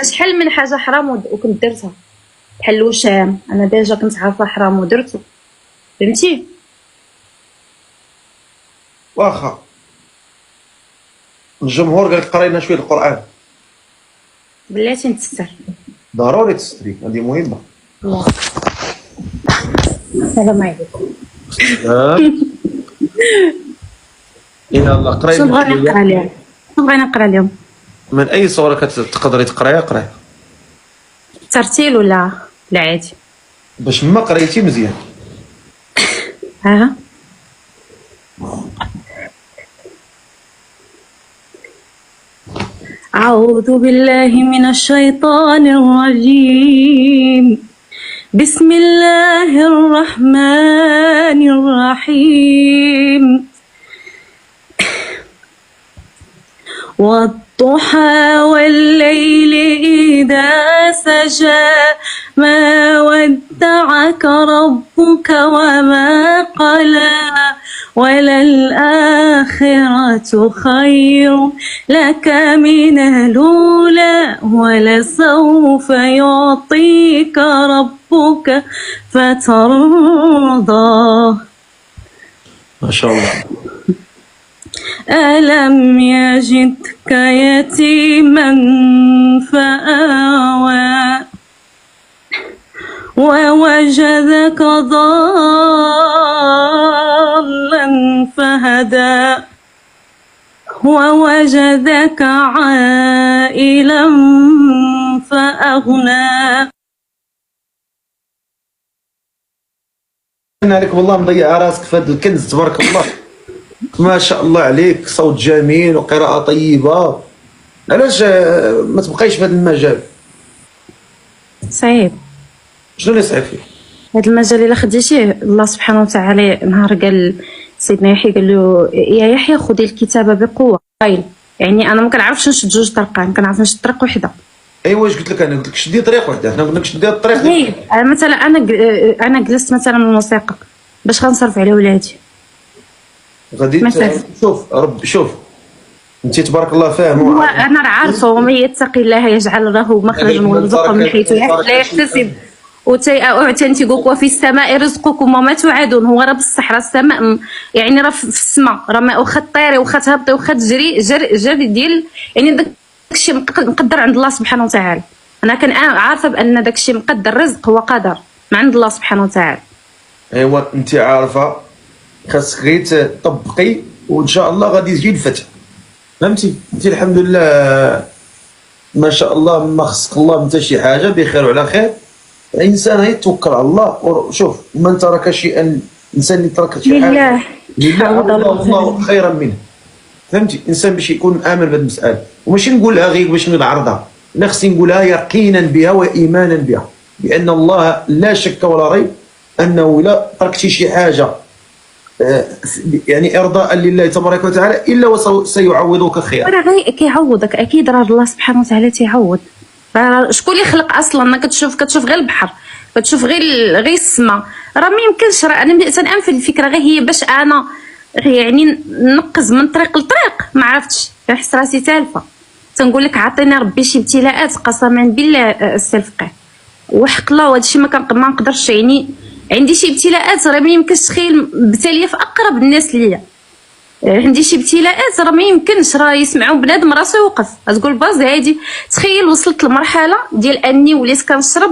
شحال من حاجه حرام وكنت درتها، بحال الوشام انا ديجا كنت عارفه حرام ودرته، فهمتي؟ واخا الجمهور قال لك قرا لنا شويه القران، بلاتي نتستر. ضروري تستري، هذه مهمه. السلام عليكم. يلا قراي. شنو بغا نقرا اليوم؟ شنو بغا نقرا اليوم؟ من اي صوره كتقدري تقرايها قراي، ترتيل ولا عادي؟ باش ما قريتي مزيان. ها أعوذ بالله من الشيطان الرجيم. بسم الله الرحمن الرحيم. والضحى والليل إذا سجى ما ودعك ربك وما قلى وللآخرة خير لك من الأولى ولسوف يعطيك ربك فترضى. ما شاء الله. ألم يجدك يتيما فآوى ووجدك ضالا فهدى ووجدك عائلا فأغنى. عليكم والله مضيع راسك في هذا الكنز، تبارك الله. ما شاء الله عليك، صوت جميل وقراءة طيبة. علاش ما تبقايش في هذا المجال؟ صعيب. شنو اللي صعيب فيه؟ هذا المجال الا خديتيه الله سبحانه وتعالى نهار قال سيدنا يحيى قال له يا يحيى خذي الكتابة بقوة. يعني انا ما كنعرفش نشد جوج طرقان، كنعرف نشد طريق وحده. ايوا واش قلت لك؟ انا قلت لك شدي طريق وحده، حنا قلنا لك شدي الطريق. طيب مثلا انا جلست مثلا من الموسيقى باش غنصرف على ولادي غادي شوف شوف انت تبارك الله فاهم. انا راه عارفه ومن يتقي الله يجعل له مخرجا ويرزقه من حيث لا يحتسب وتنتقوك وفي السماء رزقكم وما توعدون. هو راه بصح راه السماء يعني راه في السماء، راه ما واخا طيري واخا تهبطي واخا تجري جري ديال يعني داك الشيء مقدر عند الله سبحانه وتعالى. انا كان عارفه بان داك الشيء مقدر، رزق هو قدر من عند الله سبحانه وتعالى. ايوا انت عارفه خاصك غير تطبقي وان شاء الله غادي يجي الفتح، فهمتي؟ انت الحمد لله ما شاء الله ما خصك الله من حتى شي حاجه، بخير وعلى خير. الانسان يتوكل على الله. وشوف من ترك شيئا، الانسان اللي ترك شي حاجه لله الله خيرا منه، فهمتي؟ الانسان باش يكون امن بهذه المساله، وماشي نقولها غير باش نعرضها، لا خصني نقولها يقينا بها وايمانا بها، بان الله لا شك ولا ريب انه لا تركتي شي حاجه يعني ارضاء لله تبارك وتعالى الا وسيعوضك خيرا. راه غير كيعوضك اكيد، راه الله سبحانه وتعالى تيعوض. شكون اللي خلق اصلا؟ ما كتشوف غير البحر، كتشوف غير السماء، راه ما يمكنش. راه انا تنامن الفكره غير هي باش انا يعني نقز من طريق لطريق، ما عرفتش نحس راسي تالفه. تنقول لك عطينا ربي شي ابتلاءات قسما بالله السلفقه وحق الله، وهذا الشيء ما نقدرش يعني عندي شي ابتلاءات راه ما يمكنش تخيل بتاليه في اقرب الناس ليا. عندي شي ابتلاءات راه ما يمكنش، راه يسمعوا بنادم راسو يوقف. تقول باز هادي تخيل وصلت لمرحله ديال اني وليت كنشرب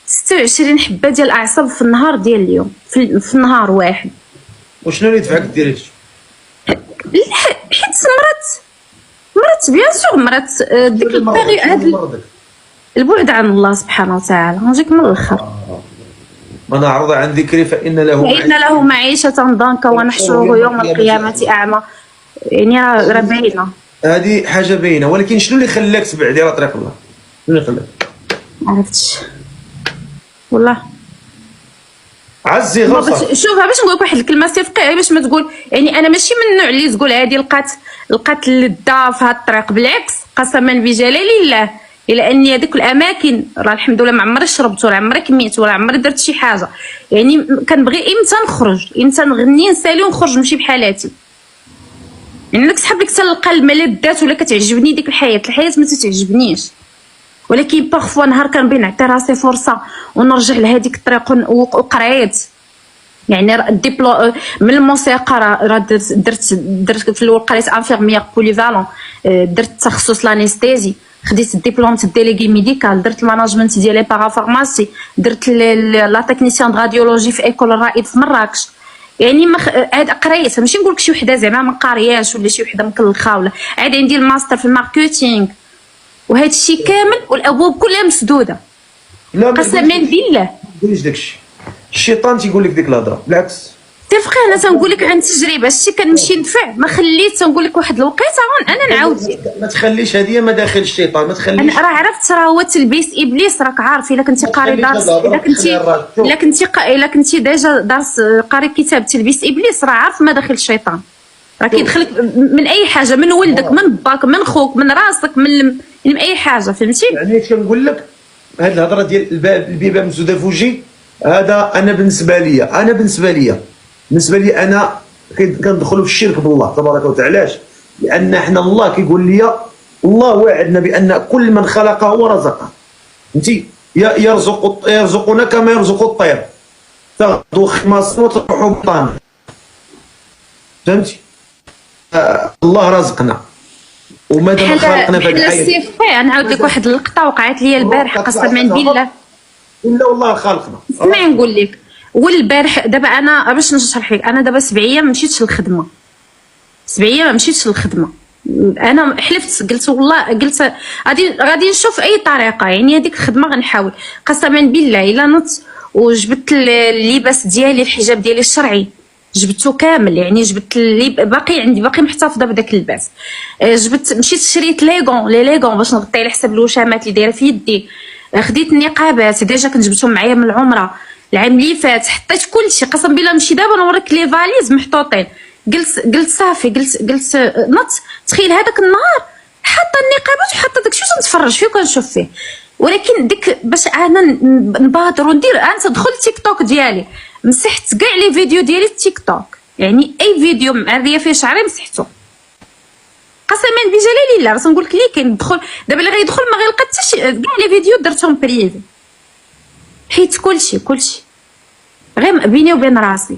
26 حبه ديال الاعصاب في النهار ديال اليوم، في النهار واحد. وشنو اللي دفعك دير هادشي؟ حيت مرات بيان سور مرات ديك الباغي هاد البعد عن الله سبحانه وتعالى. نجيك من الاخر. من أعرض عن ذكري فإن له معيشة ضنكا ونحشره يوم القيامة أعمى. يعني راه باينة، هذه حاجة باينة. ولكن شنو اللي خلاك تبعدي على طريق الله؟ شنو اللي خلاك؟ ما عرفتش والله. عزي غصة. شوف باش نقول لك واحد الكلمة صدقية باش ما تقول يعني أنا ماشي من النوع اللي تقول هذه لقات اللذة في هذا الطريق. بالعكس قسما بجلال الله إلى أني هذيك الأماكن راه الحمد لله ما عمري شربت ولا عمري كميت ولا عمري درت شي حاجة. يعني كنبغي إمتى نخرج، إمتى نغني نسالي ونخرج نمشي بحالاتي. يعني انا كتحب لك تلقى الملذات ولا كتعجبني ديك الحياه ما تتعجبنيش، ولكن باغفوا نهار كنبغي نعطي راسي فرصه ونرجع لهذيك الطريق وقريت. يعني الدبلوم من الموسيقى راه درت في الاول قريت انفيرميير بوليفالون، درت تخصص لانستيزي، خديت الدبلوم تاع الديليغي ميديكال، درت الماناجمنت ديال لي بارافارماسي، درت لا تكنيسيان راديولوجي في ايكول الرائد في مراكش. يعني عاد قريت، ماشي نقول لك شي وحده زعما ما قارياش ولا شي وحده مكلخه، ولا عاد عندي الماستر في الماركتينغ، وهذا الشيء كامل والابواب كلها مسدوده. لا قسما بالله ما تقوليش داكشي، الشيطان تيقول لك ديك الهضره، بالعكس تفقي. انا تنقول لك عن تجربه، شتي كنمشي ندفع، ما خليت تنقول لك واحد الوقيته انا نعاود لك. ما تخليش هذه مداخل الشيطان، ما تخليش. انا راه عرفت، راه هو تلبيس ابليس، راك عارف. الا كنتي قاري دارس، الا كنتي ديجا دارس قاري كتاب تلبيس ابليس، راه عارف مداخل الشيطان، راه كيدخلك من اي حاجه، من ولدك، من باك، من خوك، من راسك، من اي حاجه، فهمتي؟ يعني كنقول لك هذه الهضره ديال البيبان مسدوده فوجي، هذا انا بالنسبه لي انا كندخلوا في الشرك بالله تبارك وتعالى. علاش؟ لان احنا الله كيقول لي، الله وعدنا بان كل من خلقه هو رزقه. فهمتي؟ يرزقنا كما يرزق الطير، تغدو خماصا وتروح بطانا. فهمتي؟ الله رزقنا، ومادام خلقنا في هذه الحياه. نعاود لك واحد اللقطه وقعت لي البارح قسما بالله. لا والله خالقنا. اسمعي نقول لك، والبارح دابا انا باش نشرح لك، انا دابا 7 ايام ما مشيتش للخدمه، 7 ايام ما مشيتش للخدمه. انا حلفت، قلت والله، قلت غادي نشوف اي طريقه، يعني هذيك الخدمه غنحاول. قسما بالله الا نط وجبت اللباس ديالي، الحجاب ديالي الشرعي جبته كامل، يعني جبت اللي باقي عندي، باقي محتفظه بداك اللباس. جبت، مشيت شريت ليغون باش نغطي على حساب الوشامات اللي دايره في يدي. خديت النقابات ديجا كنت جبتهم معايا من العمره العام اللي فات، حطيت كلشي. قسم بالله نمشي دابا نوريك لي فاليز محطوطين. قلت صافي، قلت نط. تخيل هذاك النهار حاطه النقابات وحاطه داكشي تنتفرج فيه وكنشوف فيه، ولكن ديك باش انا نبادر وندير، انا دخلت تيك توك ديالي، مسحت كاع لي فيديو ديالي التيك توك، يعني اي فيديو معريه فيه شعري مسحته. قسما بجلال الله راه نقول لك اللي كاين دخل دابا اللي غيدخل ما غيلقى حتى شي، كاع لي فيديو درتهم بريفي، حيت كلشي غير بيني وبين راسي.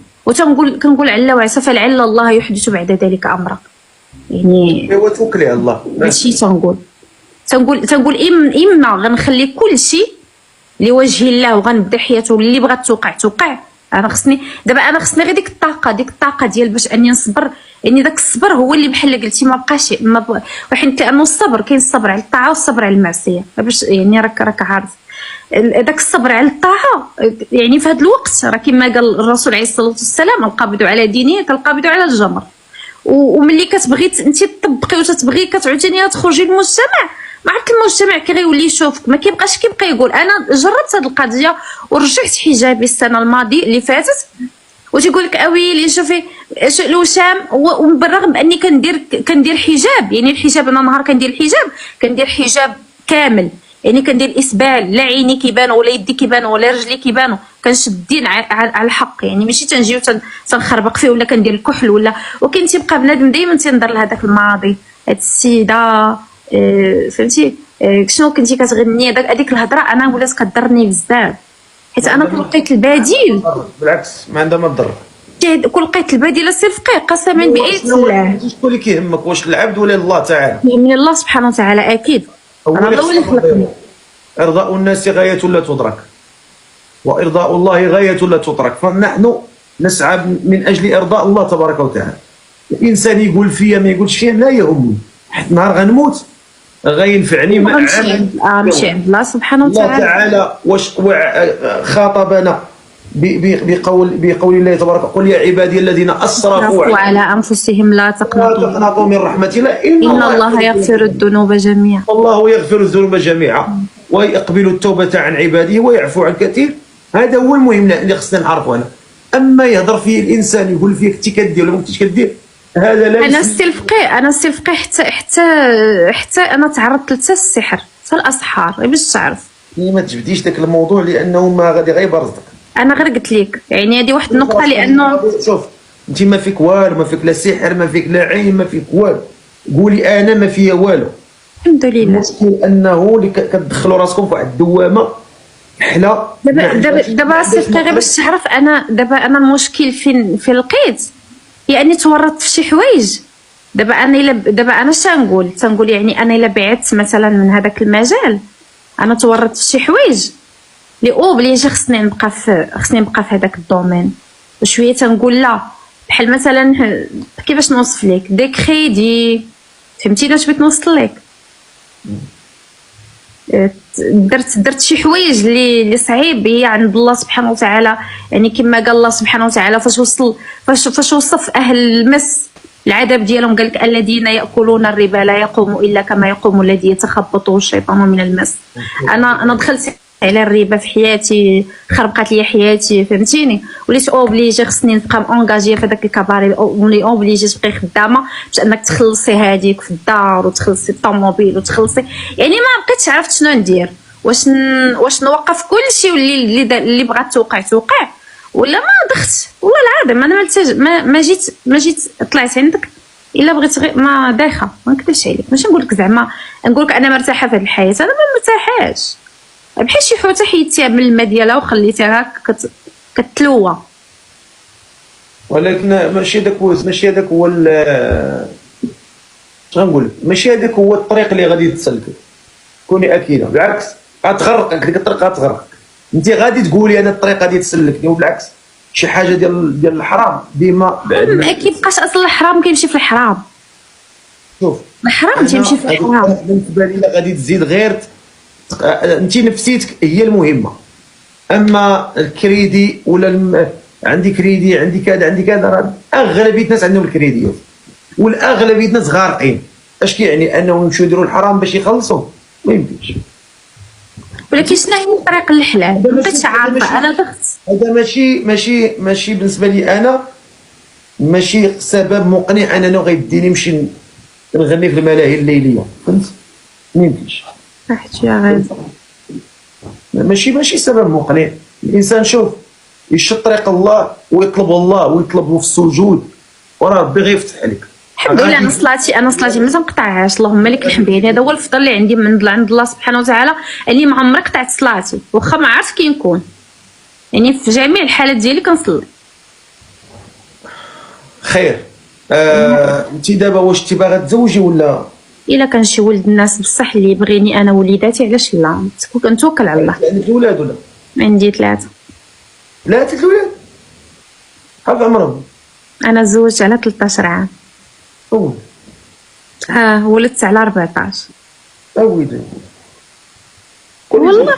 كنقول علا وعسى فلعل الله يحدث بعد ذلك امرا، يعني ايوا توكلي على الله. هادشي تنقول اما غنخلي كلشي لوجه الله وغنبدا حياته، اللي بغات توقع. انا خصني غير ديك الطاقه ديال باش اني نصبر، يعني داك الصبر هو اللي بحال قلتي ما بقاش وحين لانه الصبر كاين الصبر على الطاعه والصبر على المعصيه، باش يعني راك عارف داك الصبر على الطاعه. يعني في هذا الوقت راه كما قال الرسول عليه الصلاه والسلام، القابض على دينه كالقابض على الجمر. وملي كتبغي انت تطبقي وتتبغي كتعاوتاني تخرجي للمجتمع، ما عرفت المجتمع كي غيولي يشوفك، ما كيبقاش كيبقى يقول. انا جربت هذه القضيه ورجعت حجابي السنه الماضيه اللي فاتت، وتيقول لك اويلي شوفي الوشام، وبالرغم اني كندير حجاب، يعني الحجاب انا نهار كندير حجاب كامل، يعني كندير الاسبال، لا عيني كيبانوا ولا يدي كيبانوا ولا رجلي كيبانوا، كنشدين على الحق، يعني ماشي تنجيو تنخربق فيه ولا كندير الكحل ولا. وكاين تيبقى بنادم دائما تينظر لهذاك الماضي، هاد السيده فهمتي شنو كنتي كتغني، هذيك الهضره انا ولات كضرني بزاف، حيت انا كل لقيت البديل. بالعكس ما عندها ما تضر، كل لقيت البديل السي فقيه قسما بآية الله. شكون اللي كيهمك، واش العبد ولا الله تعالى؟ من الله سبحانه وتعالى اكيد، انا الله اللي خلقني. ارضاء الناس غايه لا تدرك، وارضاء الله غايه لا تترك، فنحن نسعى من اجل ارضاء الله تبارك وتعالى. الانسان يقول فيا ما يقولش فيا لا يهمني، حتى نهار غنموت غينفعني مع نمشي عند الله سبحانه وتعالى. الله تعالى واش خاطبنا بقول الله تبارك، قل يا عبادي الذين اسرفوا على انفسهم لا تقنطوا من رحمه الله ان الله يغفر الذنوب جميعا. الله يغفر الذنوب جميعا ويقبل التوبه عن عباده ويعفو عن كثير. هذا هو المهم اللي خصنا نعرفه. انا اما يهضر فيه الانسان يقول فيك انت كدير ولا ما كنتيش كدير، هذا لا. انا السلفقي حتى انا تعرضت حتى السحر حتى الاسحار باش تعرف. ما تجبديش داك الموضوع لانه ما غادي غير برزقك. انا غير قلت لك يعني هذه واحد النقطه، لانه شوف انت ما فيك والو، ما فيك لا سحر، ما فيك لا عين، ما فيك والو. قولي انا ما فيا والو. الحمد لله. المشكل انه اللي كتدخلوا راسكم في واحد الدوامه حنا دابا صيفط غير باش تعرف. انا المشكل فين لقيت هي اني تورطت في شي حوايج. دابا انا تنقول يعني انا الا بعدت مثلا من هذاك المجال، انا تورطت في شي حوايج لي اوبليجي خصني نبقى في هذاك الدومين. وشويه تنقول لا، بحال مثلا كيفاش نوصف لك دي كريدي، فهمتيني اش بغيت نوصل لك. درت شي حوايج اللي صعيب هي عند الله سبحانه وتعالى. يعني كما قال الله سبحانه وتعالى فاش وصف اهل المس العذاب ديالهم، قال لك الذين ياكلون الربا لا يقوم الا كما يقوم الذي يتخبطه الشيطان من المس. انا دخلت على الربا في حياتي، خربقات لي حياتي، فهمتيني. وليت اوبليجي خصني نبقى اونغاجي في داك الكباري، ولي اوبليجي تبقاي خدامه باش انك تخلصي هذيك في الدار وتخلصي الطوموبيل وتخلصي. يعني ما بقيتش عرفت شنو ندير، واش نوقف كلشي اللي بغات توقع ولا ما دخت. والله العظيم انا ما جيت طلعت عندك الا بغيت غير ما دايخه، ما نكذبش عليك. ماشي نقول لك زعما نقول لك انا مرتاحه في هذه الحياه، انا ما مرتاحاش. بحال شي حوته حيدتيها من الماء ديالها وخليتيها كتلوى. ولكن ماشي هذاك هو شنقول لك، ماشي هذاك هو الطريق اللي غادي تسلك. كوني اكيده، بالعكس غتغرقك ديك الطريق، غتغرقك. انت غادي تقولي انا الطريق غادي تسلكني، وبالعكس شي حاجه ديال الحرام ديما ما كيبقاش اصلا الحرام كيمشي في الحرام. شوف الحرام تيمشي في الحرام. بالنسبه لي غادي تزيد غير انت نفسيتك هي المهمه. اما الكريدي ولا عندي كريدي، عندي كذا راه اغلبيه الناس عندهم الكريديات، والاغلبيه الناس غارقين. اش كيعني انهم يمشيو يديروا الحرام باش يخلصوا؟ ما يمكنش. ولكن شنو هي الطريق للحلال؟ ما بقيتش عارفه. انا دخت هذا ماشي بالنسبه لي انا ماشي سبب مقنع انه غيديني نمشي نغني في الملاهي الليليه، فهمت؟ ما يمكنش. صحيت يا غازي. ماشي سبب مقنع. الانسان شوف يشد طريق الله ويطلب الله ويطلبه في السجود، وراه ربي غيفتح عليك. الحمد لله. انا صلاتي ما تنقطعهاش، اللهم لك الحمد. يعني هذا هو الفضل اللي عندي من عند الله سبحانه وتعالى، اني ما عمري قطعت صلاتي واخا ما عرفت كي نكون. يعني في جميع الحالات ديالي كنصلي. خير. انت دابا واش انت باغا تزوجي ولا؟ الا كان شي ولد الناس بصح اللي يبغيني انا وليداتي، علاش لا؟ كنتوكل على الله. عندك اولاد ولا؟ عندي 3. 3 الاولاد؟ شحال عمرهم؟ انا تزوجت على 13 عام. ولدت على 14. ويلي والله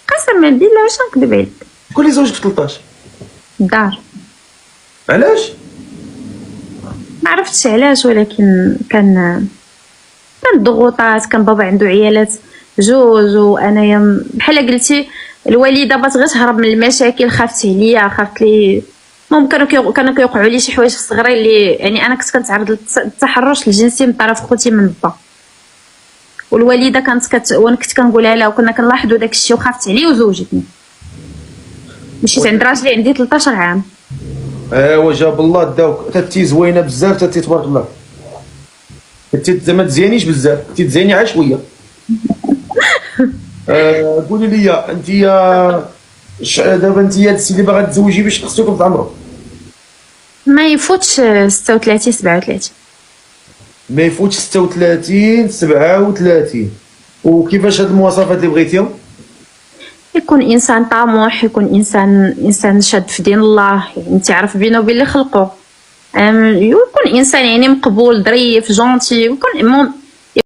قسما بالله واش نكذب عليك. شكون اللي زوجك في 13؟ الدار. علاش؟ ما عرفتش علاش، ولكن كان ضغوطات. كان بابا عنده عيالات جوج، وانايا بحال قلتي الوالده بغات غير تهرب من المشاكل، خافت عليا، خافت لي ممكن كانوا كيوقعوا لي شي حوايج في صغري اللي يعني انا كنت كنتعرض للتحرش الجنسي من طرف خوتي من با. والوالده كانت وانا كنت كنقولها لها وكنا كنلاحظوا داك الشيء، وخافت عليه وزوجتني. مشيت عند راجلي عندي 13 عام. ايوا جاب الله داوك. تتي زوينه بزاف، تتي تبارك الله. تتي زعما تزينيش بزاف، تزيني عا شويه. قولي لي انت دابا انت هاد السيد اللي باغا تزوجي باش خصكم في عمرو؟ ما يفوتش 36 37. ما يفوتش 36 37. وكيفاش هاد المواصفات اللي بغيتيهم؟ يكون انسان طموح، يكون انسان شاد في دين الله، يعني تعرف بينه وبين اللي خلقه. يكون انسان يعني مقبول، ظريف، جونتي، ويكون